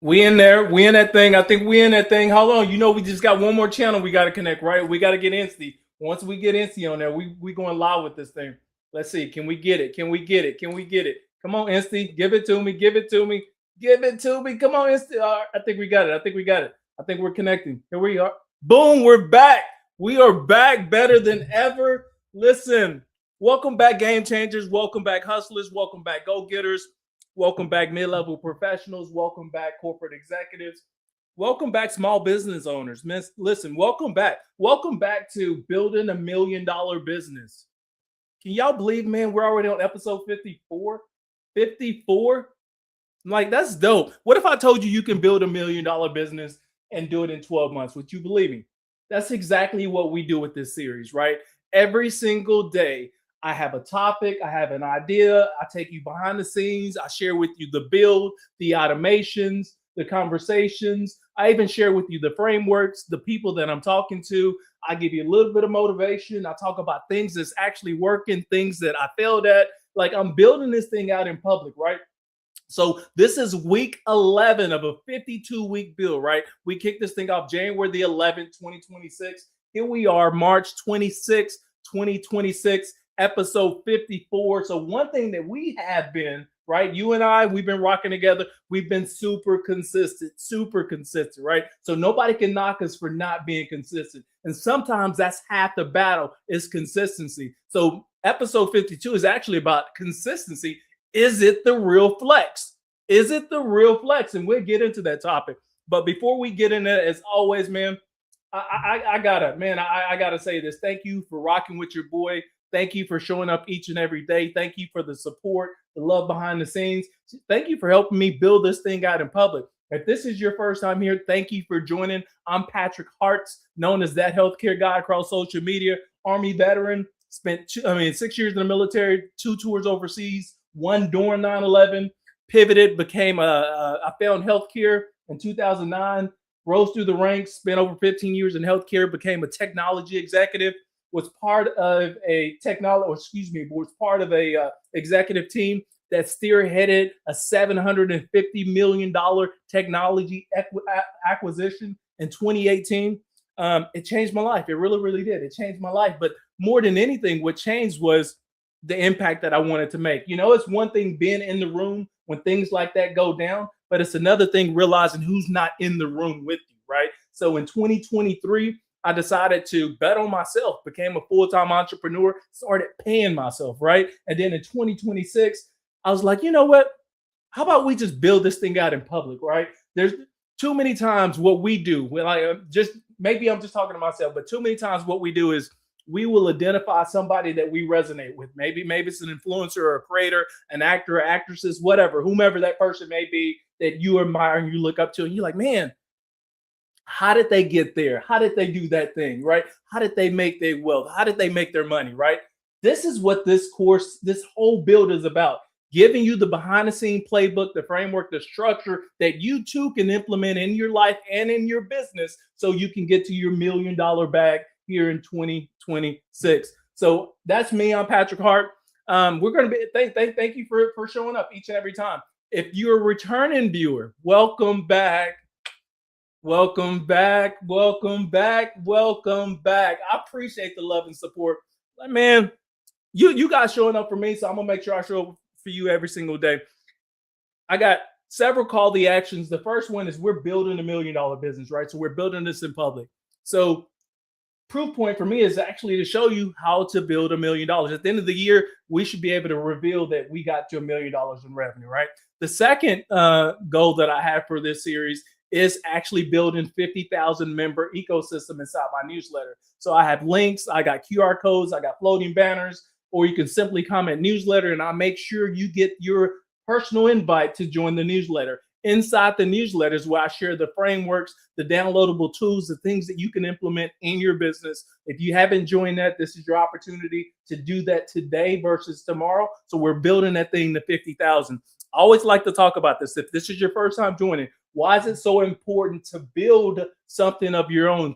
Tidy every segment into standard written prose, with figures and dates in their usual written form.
We in there. We in that thing. I think we in that thing. Hold on. You know, we just got one more channel we got to connect, right? We got to get Insty. Once we get Insty on there, we going live with this thing. Let's see. Can we get it? Can we get it? Can we get it? Come on, Insty. Give it to me. Give it to me. Give it to me. Come on, Insty. I think we got it. I think we got it. I think we're connecting. Here we are. Boom. We're back. We are back better than ever. Listen, welcome back, game changers. Welcome back, hustlers. Welcome back, go-getters. Welcome back, mid-level professionals. Welcome back, corporate executives. Welcome back, small business owners. Listen, welcome back. Welcome back to building $1 million business. Can y'all believe, man, we're already on episode 54? 54? Like, that's dope. What if I told you you can build $1 million business and do it in 12 months? Would you believe me? That's exactly what we do with this series, right? Every single day, I have a topic, I have an idea, I take you behind the scenes, I share with you the build, the automations, the conversations. I even share with you the frameworks, the people that I'm talking to. I give you a little bit of motivation. I talk about things that's actually working, things that I failed at. Like, I'm building this thing out in public, right? So this is week 11 of a 52-week build, right? We kicked this thing off January the 11th, 2026. Here we are, March 26th, 2026. Episode 54. So one thing that we have been, right? You and I, we've been rocking together. We've been super consistent, right? So nobody can knock us for not being consistent. And sometimes that's half the battle is consistency. So episode 52 is actually about consistency. Is it the real flex? Is it the real flex? And we'll get into that topic. But before we get in there, as always, man, I gotta say this. Thank you for rocking with your boy. Thank you for showing up each and every day. Thank you for the support, the love behind the scenes. Thank you for helping me build this thing out in public. If this is your first time here, thank you for joining. I'm Patrick Hart, known as that healthcare guy across social media, Army veteran, spent 6 years in the military, 2 tours overseas, 1 during 9/11, pivoted, I found healthcare in 2009, rose through the ranks, spent over 15 years in healthcare, became a technology executive, was part of a executive team that spearheaded a $750 million technology acquisition in 2018. It changed my life. It really, really did. It changed my life. But more than anything, what changed was the impact that I wanted to make. You know, it's one thing being in the room when things like that go down, but it's another thing realizing who's not in the room with you, right? So in 2023, I decided to bet on myself, became a full-time entrepreneur, started paying myself, right? And then in 2026, I was like, you know what? How about we just build this thing out in public, right? There's too many times what we do, maybe I'm just talking to myself, but too many times what we do is we will identify somebody that we resonate with. Maybe it's an influencer or a creator, an actor or actresses, whatever, whomever that person may be that you admire and you look up to, and you're like, man, how did they get there? How did they do that thing, right? How did they make their wealth? How did they make their money, right? This is what this whole build is about. Giving you the behind the scene playbook, the framework, the structure that you too can implement in your life and in your business so you can get to your $1 million bag here in 2026. So that's me. I'm Patrick Hart. We're going to be, thank you for showing up each and every time. If you're a returning viewer, welcome back. Welcome back. Welcome back. Welcome back. I appreciate the love and support. Man, you guys showing up for me, so I'm going to make sure I show up for you every single day. I got several call to actions. The first one is we're building $1 million business, right? So we're building this in public. So proof point for me is actually to show you how to build $1 million. At the end of the year, we should be able to reveal that we got to $1 million in revenue, right? The second goal that I have for this series is actually building 50,000 member ecosystem inside my newsletter. So I have links, I got QR codes, I got floating banners, or you can simply comment newsletter and I'll make sure you get your personal invite to join the newsletter. Inside the newsletter is where I share the frameworks, the downloadable tools, the things that you can implement in your business. If you haven't joined that, this is your opportunity to do that today versus tomorrow. So we're building that thing to 50,000. I always like to talk about this. If this is your first time joining, why is it so important to build something of your own,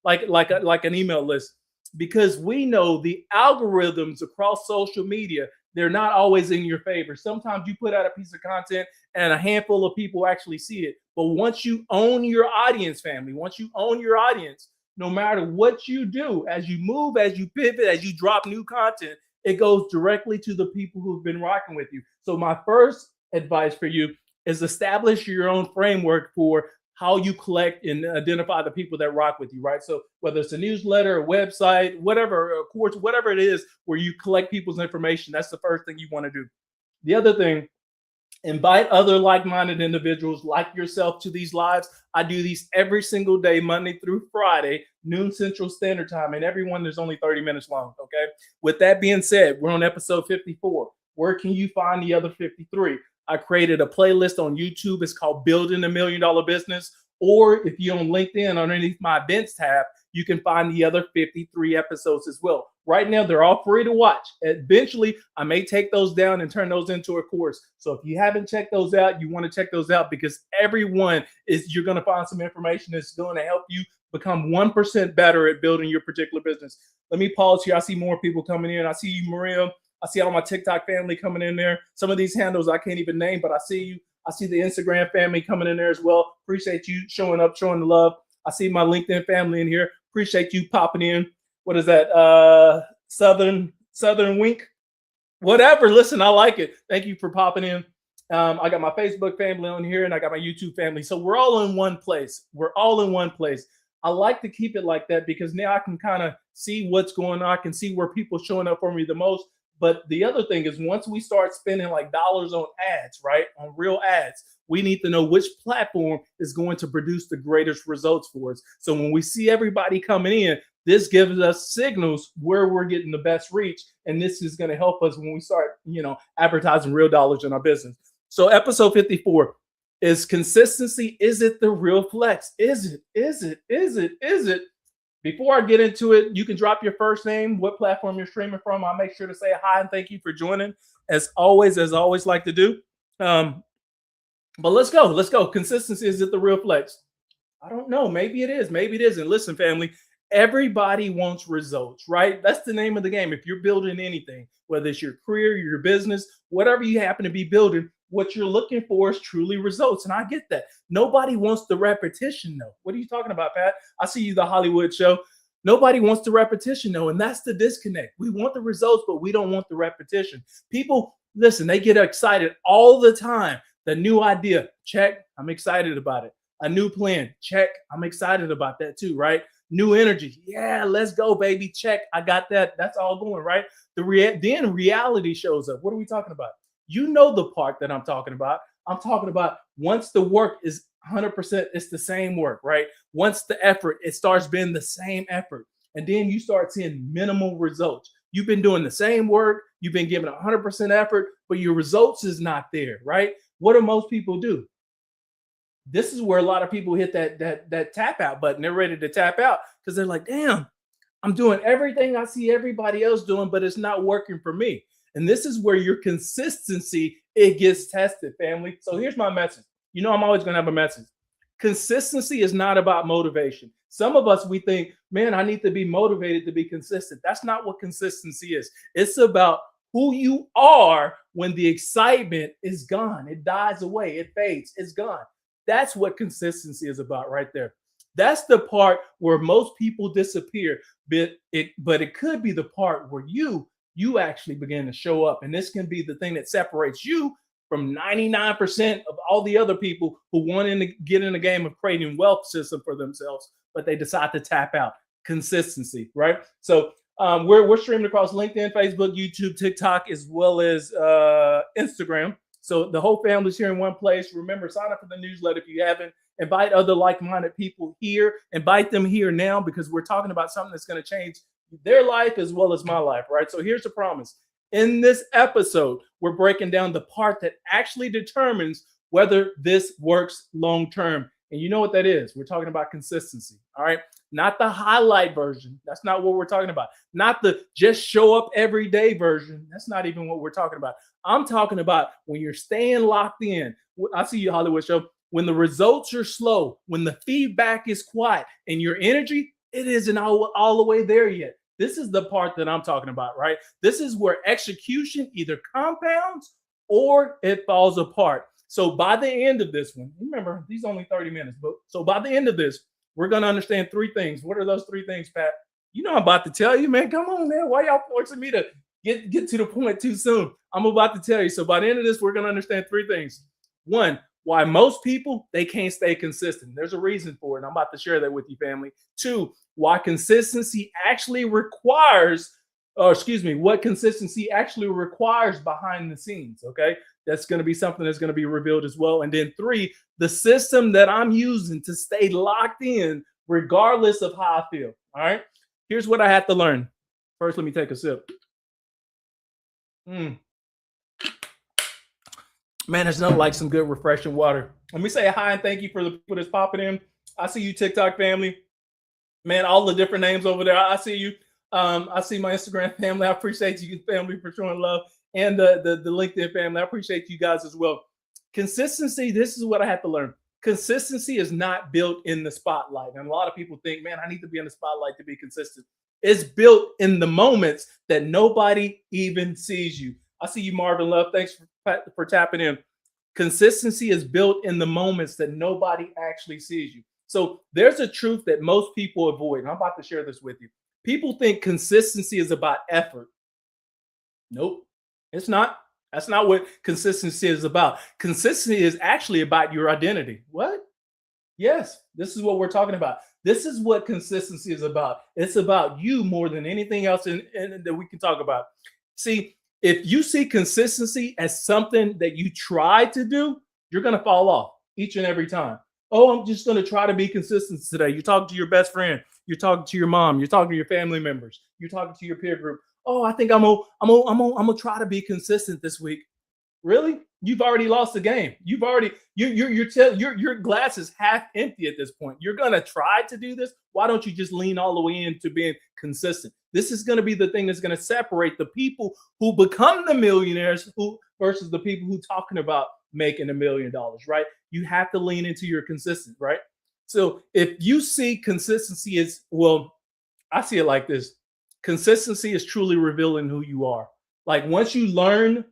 like an email list? Because we know the algorithms across social media, they're not always in your favor. Sometimes you put out a piece of content and a handful of people actually see it. But once you own your audience, family, once you own your audience, no matter what you do, as you move, as you pivot, as you drop new content, it goes directly to the people who've been rocking with you. So my first advice for you is establish your own framework for how you collect and identify the people that rock with you, right? So whether it's a newsletter, a website, whatever, a course, whatever it is, where you collect people's information, that's the first thing you want to do. The other thing, invite other like-minded individuals like yourself to these lives. I do these every single day, Monday through Friday, noon Central Standard Time, and everyone is only 30 minutes long, okay? With that being said, we're on episode 54. Where can you find the other 53? I created a playlist on YouTube. It's called Building $1 Million Business. Or if you're on LinkedIn, underneath my events tab, you can find the other 53 episodes as well. Right now, they're all free to watch. Eventually, I may take those down and turn those into a course. So if you haven't checked those out, you want to check those out, because everyone is, you're going to find some information that's going to help you become 1% better at building your particular business. Let me pause here. I see more people coming in. I see you, Maria. I see all my TikTok family coming in there. Some of these handles I can't even name, but I see you. I see the Instagram family coming in there as well. Appreciate you showing up, showing the love. I see my LinkedIn family in here. Appreciate you popping in. What is that? Southern Wink? Whatever. Listen, I like it. Thank you for popping in. I got my Facebook family on here, and I got my YouTube family. So we're all in one place. We're all in one place. I like to keep it like that because now I can kind of see what's going on. I can see where people are showing up for me the most. But the other thing is, once we start spending like dollars on ads, right, on real ads, we need to know which platform is going to produce the greatest results for us. So when we see everybody coming in, this gives us signals where we're getting the best reach. And this is going to help us when we start, advertising real dollars in our business. So episode 54 is consistency. Is it the real flex? Is it? Before I get into it, you can drop your first name, what platform you're streaming from. I'll make sure to say hi and thank you for joining, as always like to do. But let's go. Consistency, is it the real flex? I don't know. Maybe it is. Maybe it isn't. Listen, family, everybody wants results, right? That's the name of the game. If you're building anything, whether it's your career, your business, whatever you happen to be building, what you're looking for is truly results. And I get that. Nobody wants the repetition, though. What are you talking about, Pat? I see you, The Hollywood Show. Nobody wants the repetition, though. And that's the disconnect. We want the results, but we don't want the repetition. People, listen, they get excited all the time. The new idea, check. I'm excited about it. A new plan, check. I'm excited about that too, right? New energy. Yeah, let's go, baby. Check. I got that. That's all going, right? Then reality shows up. What are we talking about? You know the part that I'm talking about. I'm talking about once the work is 100%, it's the same work, right? Once the effort, it starts being the same effort. And then you start seeing minimal results. You've been doing the same work. You've been giving 100% effort, but your results is not there, right? What do most people do? This is where a lot of people hit that tap out button. They're ready to tap out because they're like, damn, I'm doing everything I see everybody else doing, but it's not working for me. And this is where your consistency, it gets tested, family. So here's my message. I'm always going to have a message. Consistency is not about motivation. Some of us, we think, man, I need to be motivated to be consistent. That's not what consistency is. It's about who you are when the excitement is gone. It dies away. It fades. It's gone. That's what consistency is about right there. That's the part where most people disappear. But it could be the part where you actually begin to show up. And this can be the thing that separates you from 99% of all the other people who want to get in the game of creating wealth system for themselves, but they decide to tap out. Consistency, right? So we're streaming across LinkedIn, Facebook, YouTube, TikTok, as well as Instagram. So the whole family's here in one place. Remember, sign up for the newsletter if you haven't. Invite other like-minded people here. Invite them here now, because we're talking about something that's going to change their life as well as my life, right? So here's the promise. In this episode, we're breaking down the part that actually determines whether this works long-term. And you know what that is? We're talking about consistency, all right? Not the highlight version. That's not what we're talking about. Not the just show up every day version. That's not even what we're talking about. I'm talking about when you're staying locked in. I see you, Hollywood Show. When the results are slow, when the feedback is quiet, and your energy, it isn't all the way there yet. This is the part that I'm talking about, right? This is where execution either compounds or it falls apart. So by the end of this one, remember, these only 30 minutes, but so by the end of this, we're going to understand three things. What are those three things, Pat? You know, I'm about to tell you, man. Come on, man. Why y'all forcing me to get to the point too soon? I'm about to tell you. So by the end of this, we're going to understand three things. One, why most people, they can't stay consistent. There's a reason for it. I'm about to share that with you, family. Two, why consistency actually requires, or excuse me, what consistency actually requires behind the scenes. Okay. That's going to be something that's going to be revealed as well. And then three, the system that I'm using to stay locked in regardless of how I feel. All right. Here's what I had to learn. First, let me take a sip. Man, there's nothing like some good refreshing water. Let me say hi and thank you for the people that's popping in. I see you, TikTok family. Man, all the different names over there. I see you. I see my Instagram family. I appreciate you, family, for showing love. And the LinkedIn family. I appreciate you guys as well. Consistency, this is what I had to learn. Consistency is not built in the spotlight. And a lot of people think, man, I need to be in the spotlight to be consistent. It's built in the moments that nobody even sees you. I see you, Marvin Love. Thanks for tapping in. Consistency is built in the moments that nobody actually sees you. So there's a truth that most people avoid. And I'm about to share this with you. People think consistency is about effort. Nope, it's not. That's not what consistency is about. Consistency is actually about your identity. What? Yes, this is what we're talking about. This is what consistency is about. It's about you more than anything else that we can talk about. See, if you see consistency as something that you try to do, you're going to fall off each and every time. Oh, I'm just going to try to be consistent today. You're talking to your best friend. You're talking to your mom. You're talking to your family members. You're talking to your peer group. Oh, I think I'm gonna try to be consistent this week. Really? You've already lost the game. You've already your glass is half empty at this point. You're gonna try to do this. Why don't you just lean all the way into being consistent? This is gonna be the thing that's gonna separate the people who become the millionaires who versus the people who talking about making $1 million, right? You have to lean into your consistent, right? So if you see consistency as, well, I see it like this. Consistency is truly revealing who you are. Like once you learn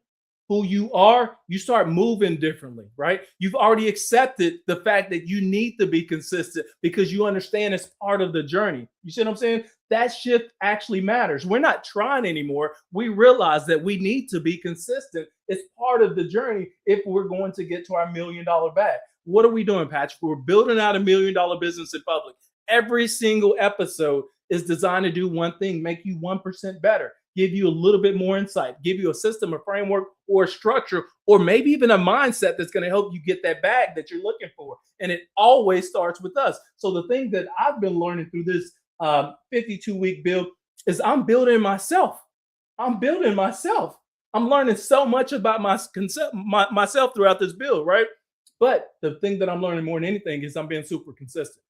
who you are, you start moving differently, right? You've already accepted the fact that you need to be consistent because you understand it's part of the journey. You see what I'm saying? That shift actually matters. We're not trying anymore. We realize that we need to be consistent. It's part of the journey if we're going to get to our $1 million bag. What are we doing, Patrick? We're building out $1 million business in public. Every single episode is designed to do one thing, make you 1% better, give you a little bit more insight, give you a system, a framework, or a structure, or maybe even a mindset that's going to help you get that bag that you're looking for. And it always starts with us. So the thing that I've been learning through this 52-week build is I'm building myself. I'm building myself. I'm learning so much about myself throughout this build, right? But the thing that I'm learning more than anything is I'm being super consistent.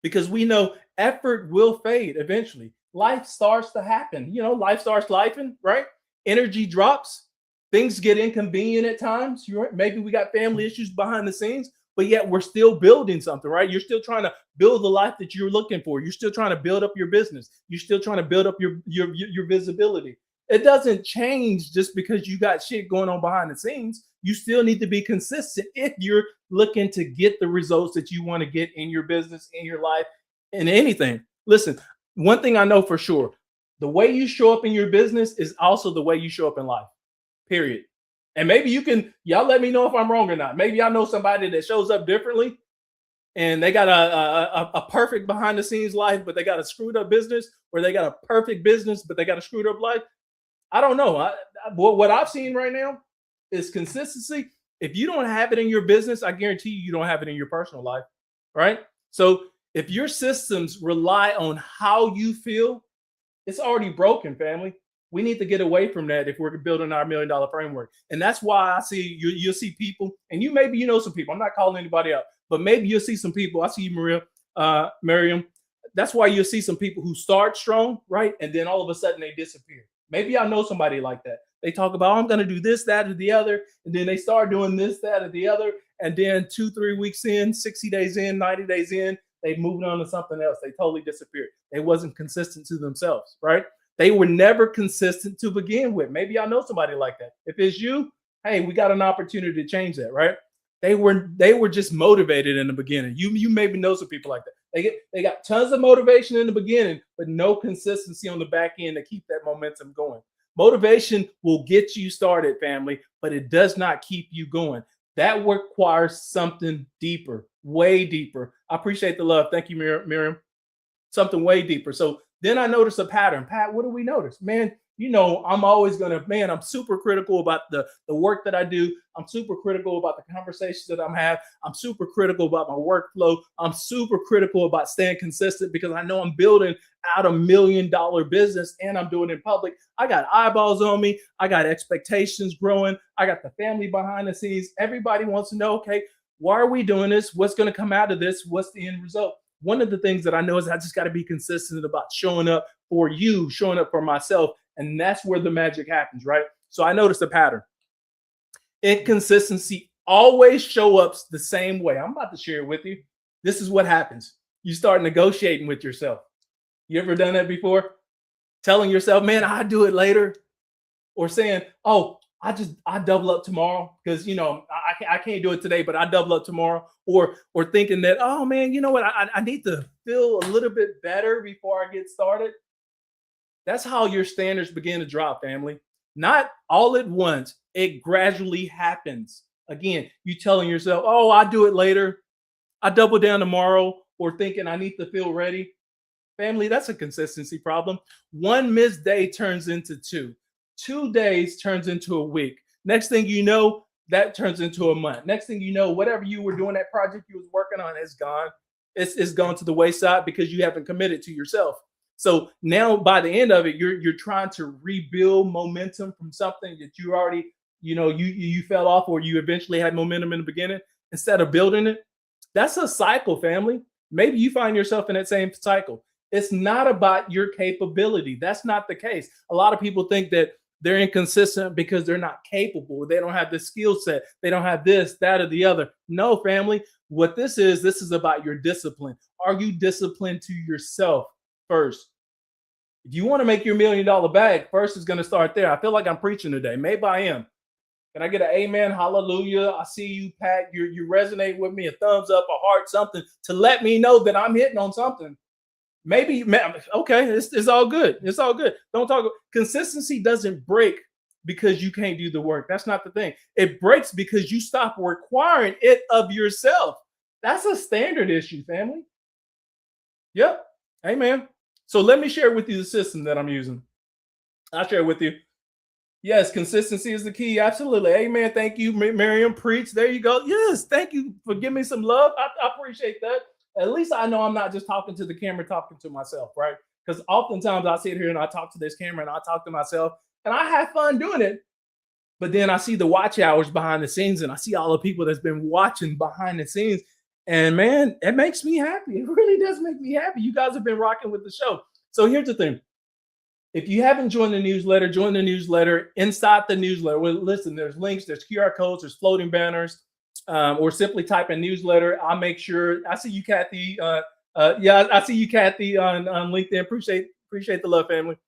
Because we know effort will fade eventually. Life starts to happen. You know, life starts lifing, right? Energy drops. Things get inconvenient at times. Maybe we got family issues behind the scenes, but yet we're still building something, right? You're still trying to build the life that you're looking for. You're still trying to build up your business. You're still trying to build up your visibility. It doesn't change just because you got shit going on behind the scenes. You still need to be consistent if you're looking to get the results that you want to get in your business, in your life, in anything. Listen, one thing I know for sure, the way you show up in your business is also the way you show up in life, period. And maybe y'all let me know if I'm wrong or not. Maybe I know somebody that shows up differently and they got a perfect behind the scenes life, but they got a screwed up business, or they got a perfect business, but they got a screwed up life. I don't know. What I've seen right now is consistency. If you don't have it in your business, I guarantee you don't have it in your personal life, right? So if your systems rely on how you feel, it's already broken, family. We need to get away from that if we're building our $1 million framework. And that's why I see you'll see people, and maybe you know some people. I'm not calling anybody out, but maybe you'll see some people. I see you, Miriam. That's why you'll see some people who start strong, right? And then all of a sudden they disappear. Maybe I know somebody like that. They talk about, I'm going to do this, that, or the other. And then they start doing this, that, or the other. And then 2-3 weeks in, 60 days in, 90 days in, They moved on to something else. They totally disappeared. They wasn't consistent to themselves, right? They were never consistent to begin with. Maybe y'all know somebody like that. If it's you, hey, we got an opportunity to change that, right? They were just motivated in the beginning. You maybe know some people like that. They got tons of motivation in the beginning, but no consistency on the back end to keep that momentum going. Motivation will get you started, family, but it does not keep you going. That requires something deeper, way deeper. I appreciate the love. Thank you, Miriam. Something way deeper. So then I noticed a pattern. Pat, what do we notice? Man, I'm always I'm super critical about the work that I do. I'm super critical about the conversations that I'm having. I'm super critical about my workflow. I'm super critical about staying consistent because I know I'm building out $1 million business and I'm doing it in public. I got eyeballs on me. I got expectations growing. I got the family behind the scenes. Everybody wants to know, okay, why are we doing this? What's going to come out of this? What's the end result? One of the things that I know is I just got to be consistent about showing up for you, showing up for myself. And that's where the magic happens, right? So I noticed a pattern. Inconsistency always show up the same way. I'm about to share it with you. This is what happens. You start negotiating with yourself. You ever done that before? Telling yourself, man, I'll do it later. Or saying, oh, I double up tomorrow because I can't do it today, but I double up tomorrow. Or thinking that, oh man, you know what? I need to feel a little bit better before I get started. That's how your standards begin to drop, family. Not all at once. It gradually happens. Again, you telling yourself, oh, I'll do it later. I double down tomorrow, or thinking I need to feel ready. Family, that's a consistency problem. One missed day turns into two. 2 days turns into a week. Next thing you know, that turns into a month. Next thing you know, whatever you were doing, that project you was working on is gone. It's gone to the wayside because you haven't committed to yourself. So now by the end of it, you're trying to rebuild momentum from something that you already, you fell off, or you eventually had momentum in the beginning instead of building it. That's a cycle, family. Maybe you find yourself in that same cycle. It's not about your capability. That's not the case. A lot of people think that they're inconsistent because they're not capable. They don't have the skill set. They don't have this, that, or the other. No, family. What this is about your discipline. Are you disciplined to yourself first? If you want to make your $1 million bag, first is going to start there. I feel like I'm preaching today. Maybe I am. Can I get an amen? Hallelujah. I see you, Pat. You resonate with me. A thumbs up, a heart, something to let me know that I'm hitting on something. Maybe, okay, it's all good. It's all good. Don't talk. Consistency doesn't break because you can't do the work. That's not the thing. It breaks because you stop requiring it of yourself. That's a standard issue, family. Yep. Amen. So let me share with you the system that I'm using. I'll share it with you. Yes, consistency is the key. Absolutely. Amen. Thank you, Miriam. Preach. There you go. Yes. Thank you for giving me some love. I appreciate that. At least I know I'm not just talking to the camera, talking to myself, right? Because oftentimes I sit here and I talk to this camera and I talk to myself and I have fun doing it. But then I see the watch hours behind the scenes and I see all the people that's been watching behind the scenes. And man, it makes me happy. It really does make me happy. You guys have been rocking with the show. So here's the thing. If you haven't joined the newsletter, join the newsletter. Inside the newsletter, well, listen, there's links, there's QR codes, there's floating banners, or simply type in newsletter. I'll make sure. I see you, Kathy. I see you, Kathy, on LinkedIn. Appreciate the love, family.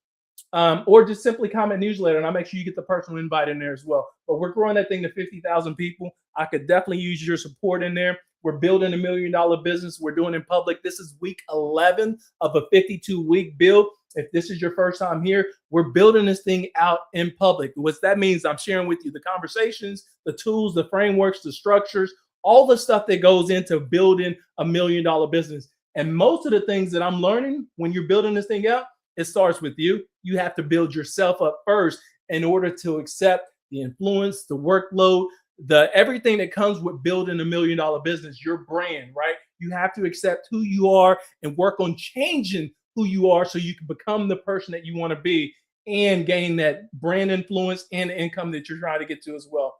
Or just simply comment newsletter, and I'll make sure you get the personal invite in there as well. But we're growing that thing to 50,000 people. I could definitely use your support in there. We're building $1 million business. We're doing it in public. This is week 11 of a 52-week build. If this is your first time here, we're building this thing out in public. What that means, I'm sharing with you the conversations, the tools, the frameworks, the structures, all the stuff that goes into building $1 million business. And most of the things that I'm learning when you're building this thing out, it starts with you. You have to build yourself up first in order to accept the influence, the workload, the everything that comes with building $1 million business, your brand, right? You have to accept who you are and work on changing who you are so you can become the person that you want to be and gain that brand influence and income that you're trying to get to as well.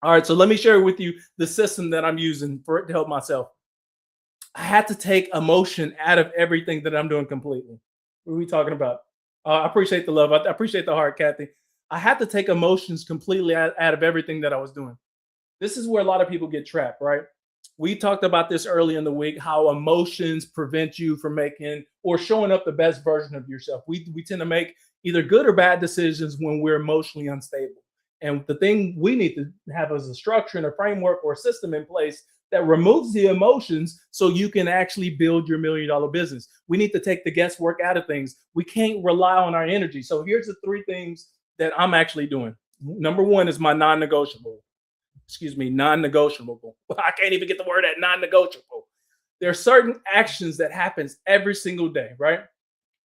All right, so let me share with you the system that I'm using for it to help myself. I had to take emotion out of everything that I'm doing completely. What are we talking about? I appreciate the love. I appreciate the heart, Kathy. I had to take emotions completely out of everything that I was doing. This is where a lot of people get trapped, right? We talked about this early in the week, how emotions prevent you from making or showing up the best version of yourself. We tend to make either good or bad decisions when we're emotionally unstable. And the thing we need to have is a structure and a framework or a system in place that removes the emotions so you can actually build your $1 million business. We need to take the guesswork out of things. We can't rely on our energy. So here's the three things that I'm actually doing. Number one is my non-negotiable. Excuse me, non-negotiable. I can't even get the word at non-negotiable. There are certain actions that happens every single day, right?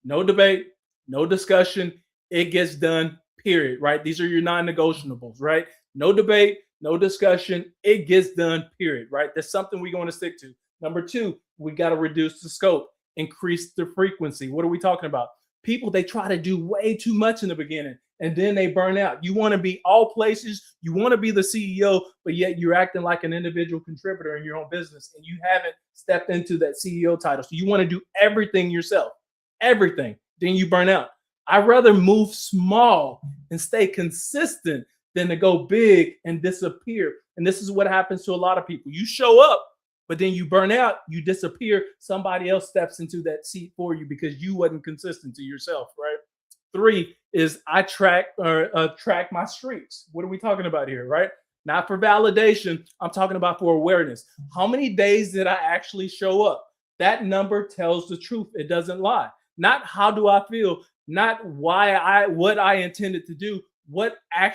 No debate, no discussion. It gets done, period, right? These are your non-negotiables, right? No debate, no discussion. It gets done, period, right? That's something we're going to stick to. Number two, we got to reduce the scope, increase the frequency. What are we talking about? People, they try to do way too much in the beginning and then they burn out. You want to be all places. You want to be the CEO, but yet you're acting like an individual contributor in your own business and you haven't stepped into that CEO title. So you want to do everything yourself, everything. Then you burn out. I'd rather move small and stay consistent than to go big and disappear. And this is what happens to a lot of people. You show up, but then you burn out, you disappear. Somebody else steps into that seat for you because you wasn't consistent to yourself, right? Three is I track my streaks. What are we talking about here, right? Not for validation. I'm talking about for awareness. How many days did I actually show up? That number tells the truth. It doesn't lie. Not how do I feel, not what I intended to do, what I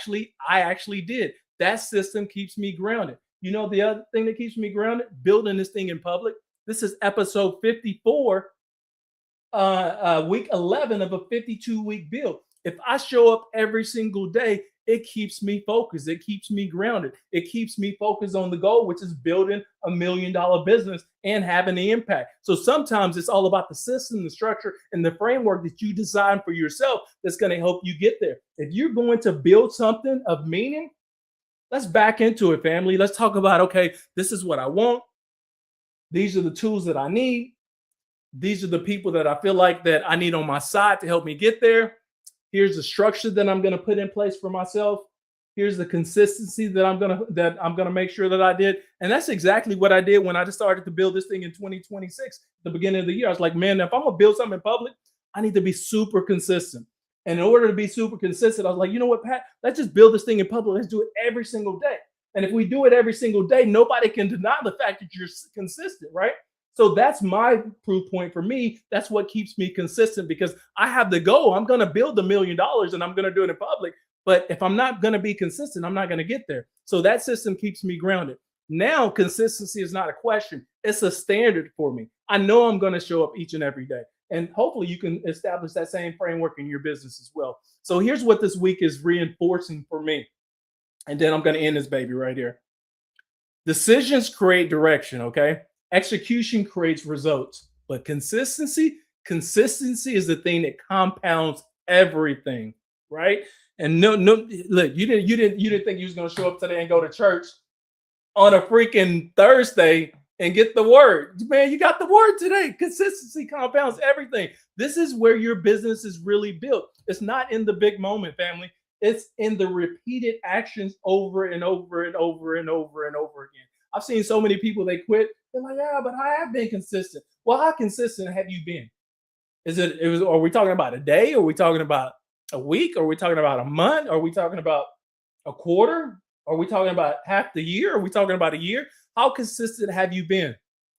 actually did. That system keeps me grounded. You know, the other thing that keeps me grounded, building this thing in public. This is episode 54, week 11 of a 52-week build. If I show up every single day, it keeps me focused. It keeps me grounded. It keeps me focused on the goal, which is building a $1 million business and having the impact. So sometimes it's all about the system, the structure, and the framework that you design for yourself that's going to help you get there. If you're going to build something of meaning, let's back into it, family. Let's talk about, okay, this is what I want. These are the tools that I need. These are the people that I feel like that I need on my side to help me get there. Here's the structure that I'm going to put in place for myself. Here's the consistency that I'm going to make sure that I did. And that's exactly what I did when I just started to build this thing in 2026, the beginning of the year. I was like, man, if I'm going to build something in public, I need to be super consistent. And in order to be super consistent, I was like, you know what, Pat, let's just build this thing in public. Let's do it every single day. And if we do it every single day, nobody can deny the fact that you're consistent, right? So that's my proof point for me. That's what keeps me consistent because I have the goal. I'm going to build $1 million and I'm going to do it in public. But if I'm not going to be consistent, I'm not going to get there. So that system keeps me grounded. Now, consistency is not a question. It's a standard for me. I know I'm going to show up each and every day. And hopefully you can establish that same framework in your business as well. So here's what this week is reinforcing for me. And then I'm going to end this baby right here. Decisions create direction, okay? Execution creates results, but consistency is the thing that compounds everything, right? And no, look, you didn't think you was gonna show up today and go to church on a freaking Thursday and get the word. Man, you got the word today. Consistency compounds everything. This is where your business is really built. It's not in the big moment, family. It's in the repeated actions over and over and over and over and over again. I've seen so many people, they quit. They're like, yeah, but I have been consistent. Well, how consistent have you been? Are we talking about a day? Are we talking about a week? Are we talking about a month? Are we talking about a quarter? Are we talking about half the year? Are we talking about a year? How consistent have you been?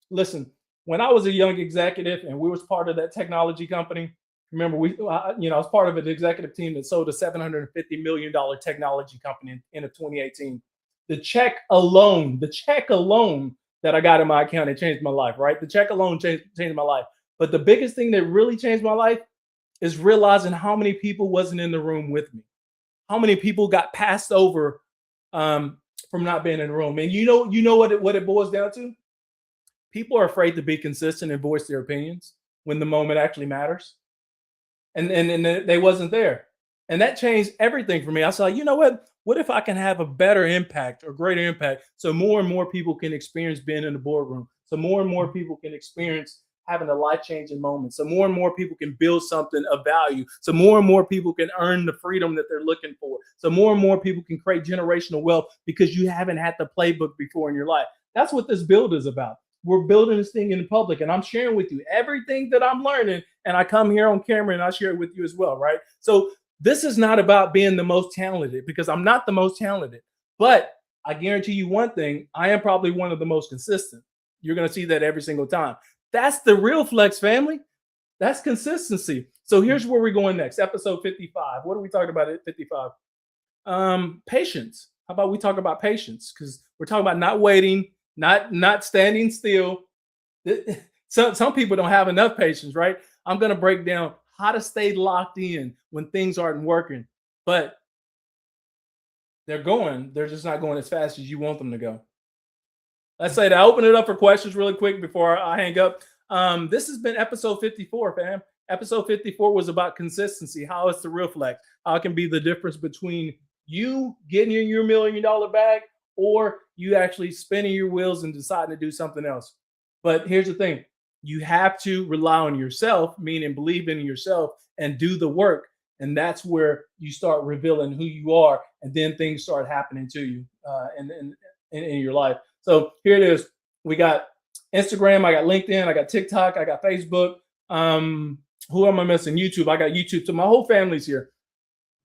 Listen, when I was a young executive and we was part of that technology company, remember I was part of an executive team that sold a $750 million technology company in 2018. The check alone that I got in my account, it changed my life, right? The check alone changed my life. But the biggest thing that really changed my life is realizing how many people wasn't in the room with me. How many people got passed over from not being in the room. And you know what it boils down to? People are afraid to be consistent and voice their opinions when the moment actually matters. And they wasn't there. And that changed everything for me. I saw, you know what if I can have a better impact or greater impact so more and more people can experience being in the boardroom, so more and more people can experience having a life-changing moment, so more and more people can build something of value, so more and more people can earn the freedom that they're looking for, so more and more people can create generational wealth because you haven't had the playbook before in your life. That's what this build is about. We're building this thing in public, and I'm sharing with you everything that I'm learning. And I come here on camera and I share it with you as well, right? So this is not about being the most talented, because I'm not the most talented. But I guarantee you one thing, I am probably one of the most consistent. You're going to see that every single time. That's the real flex, family. That's consistency. So here's where we're going next. Episode 55. What are we talking about at 55? Patience. How about we talk about patience? Because we're talking about not waiting, not standing still. Some people don't have enough patience, right? I'm going to break down how to stay locked in when things aren't working, but they're just not going as fast as you want them to go. Let's say that. I open it up for questions really quick before I hang up. This has been episode 54, fam. Episode 54 was about consistency, how it's the real flex, how it can be the difference between you getting in your $1 million bag or you actually spinning your wheels and deciding to do something else. But here's the thing. You have to rely on yourself, meaning believe in yourself and do the work. And that's where you start revealing who you are. And then things start happening to you in your life. So here it is. We got Instagram, I got LinkedIn, I got TikTok, I got Facebook. Who am I missing? YouTube. I got YouTube. So my whole family's here.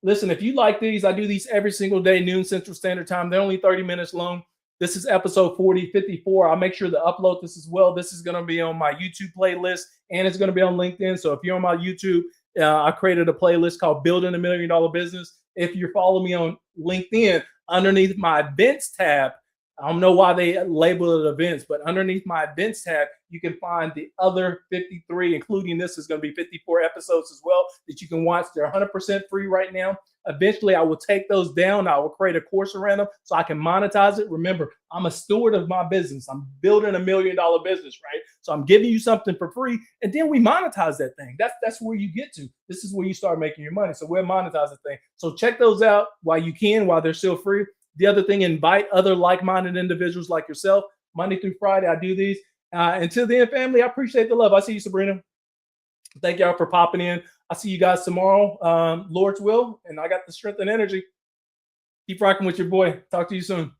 Listen, if you like these, I do these every single day, noon Central Standard Time. They're only 30 minutes long. This is episode 54. I'll make sure to upload this as well. This is going to be on my YouTube playlist, and it's going to be on LinkedIn. So if you're on my YouTube, I created a playlist called Building $1 Million Business. If you follow me on LinkedIn, underneath my events tab, I don't know why they label it events, but underneath my events tab, you can find the other 53, including this is going to be 54 episodes as well that you can watch. They're 100% free right now. Eventually, I will take those down. I will create a course around them so I can monetize it. Remember, I'm a steward of my business. I'm building $1 million business, right? So I'm giving you something for free, and then we monetize that thing. That's where you get to. This is where you start making your money. So we'll monetize the thing. So check those out while you can, while they're still free. The other thing, invite other like-minded individuals like yourself. Monday through Friday, I do these. Until then, family, I appreciate the love. I see you, Sabrina. Thank y'all for popping in. I'll see you guys tomorrow, Lord's will. And I got the strength and energy. Keep rocking with your boy. Talk to you soon.